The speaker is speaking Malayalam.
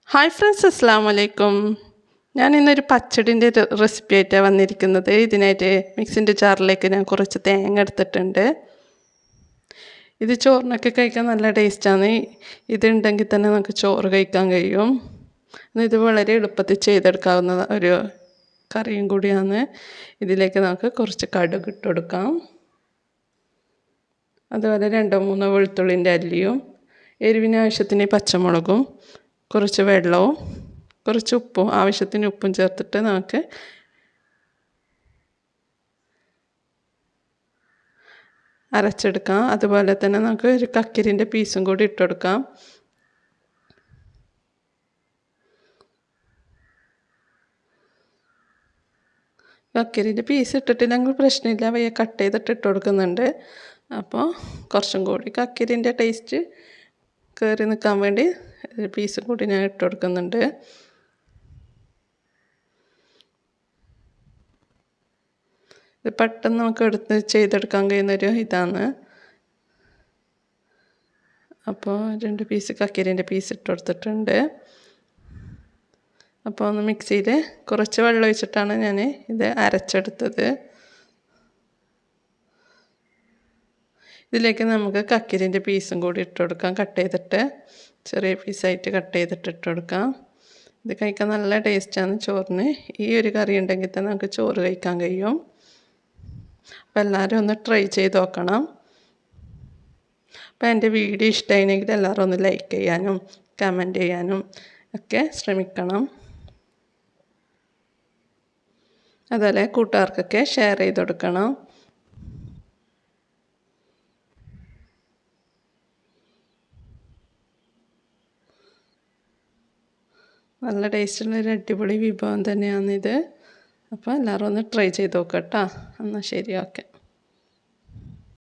ഹായ് ഫ്രണ്ട്സ്, അസ്സലാമു അലൈക്കും. ഞാൻ ഇന്നൊരു പച്ചടിൻ്റെ റെസിപ്പി ആയിട്ടാണ് വന്നിരിക്കുന്നത്. ഇതിനായിട്ട് മിക്സിൻ്റെ ജാറിലേക്ക് ഞാൻ കുറച്ച് തേങ്ങ എടുത്തിട്ടുണ്ട്. ഇത് ചോറിനൊക്കെ കഴിക്കാൻ നല്ല ടേസ്റ്റാണ്. ഇതുണ്ടെങ്കിൽ തന്നെ നമുക്ക് ചോറ് കഴിക്കാൻ കഴിയും. ഇത് വളരെ എളുപ്പത്തിൽ ചെയ്തെടുക്കാവുന്ന ഒരു കറിയും കൂടിയാണ്. ഇതിലേക്ക് നമുക്ക് കുറച്ച് കടുക് ഇട്ട് കൊടുക്കാം. അതുപോലെ 2-3 വെളുത്തുള്ളിൻ്റെ അല്ലിയും, എരിവിന് ആവശ്യത്തിന് പച്ചമുളകും, കുറച്ച് വെള്ളവും കുറച്ച് ഉപ്പും, ആവശ്യത്തിന് ഉപ്പും ചേർത്തിട്ട് നമുക്ക് അരച്ചെടുക്കാം. അതുപോലെ തന്നെ നമുക്ക് ഒരു കക്കിരിൻ്റെ പീസും കൂടി ഇട്ട് കൊടുക്കാം. കക്കിരിൻ്റെ പീസ് ഇട്ടിട്ടില്ലെങ്കിൽ പ്രശ്നമില്ല, വയ്യ കട്ട് ചെയ്തിട്ട് ഇട്ട് കൊടുക്കുന്നുണ്ട്. അപ്പോൾ കുറച്ചും കൂടി കക്കിരിൻ്റെ ടേസ്റ്റ് കയറി നിൽക്കാൻ വേണ്ടി ഒരു പീസ് കൂടി ഞാൻ ഇട്ട് കൊടുക്കുന്നുണ്ട്. ഇത് പെട്ടെന്ന് നമുക്ക് ചെയ്തെടുക്കാൻ കഴിയുന്നൊരു ഇതാണ്. അപ്പോൾ 2 പീസ് കക്കിരിൻ്റെ പീസ് ഇട്ട് കൊടുത്തിട്ടുണ്ട്. അപ്പോൾ ഒന്ന് മിക്സിയിൽ കുറച്ച് വെള്ളം ഒഴിച്ചിട്ടാണ് ഞാൻ ഇത് അരച്ചെടുത്തത്. ഇതിലേക്ക് നമുക്ക് കക്കിരിൻ്റെ പീസും കൂടി ഇട്ട് കൊടുക്കാം. കട്ട് ചെയ്തിട്ട് ചെറിയ പീസായിട്ട് കട്ട് ചെയ്തിട്ട് ഇട്ട് കൊടുക്കാം. ഇത് കഴിക്കാൻ നല്ല ടേസ്റ്റാണ് ചോറിന്. ഈ ഒരു കറി ഉണ്ടെങ്കിൽ തന്നെ നമുക്ക് ചോറ് കഴിക്കാൻ കഴിയും. അപ്പോൾ എല്ലാവരും ഒന്ന് ട്രൈ ചെയ്ത് നോക്കണം. അപ്പോൾ എൻ്റെ വീഡിയോ ഇഷ്ടമായെങ്കിൽ എല്ലാവരും ഒന്ന് ലൈക്ക് ചെയ്യാനും കമൻറ്റ് ചെയ്യാനും ഒക്കെ ശ്രമിക്കണം. അതുപോലെ കൂട്ടുകാർക്കൊക്കെ ഷെയർ ചെയ്ത് കൊടുക്കണം. നല്ല ടേസ്റ്റുള്ളൊരു അടിപൊളി വിഭവം തന്നെയാണിത്. അപ്പോൾ എല്ലാവരും ഒന്ന് ട്രൈ ചെയ്ത് നോക്കാം കേട്ടോ. എന്നാൽ ശരി, ഓക്കെ.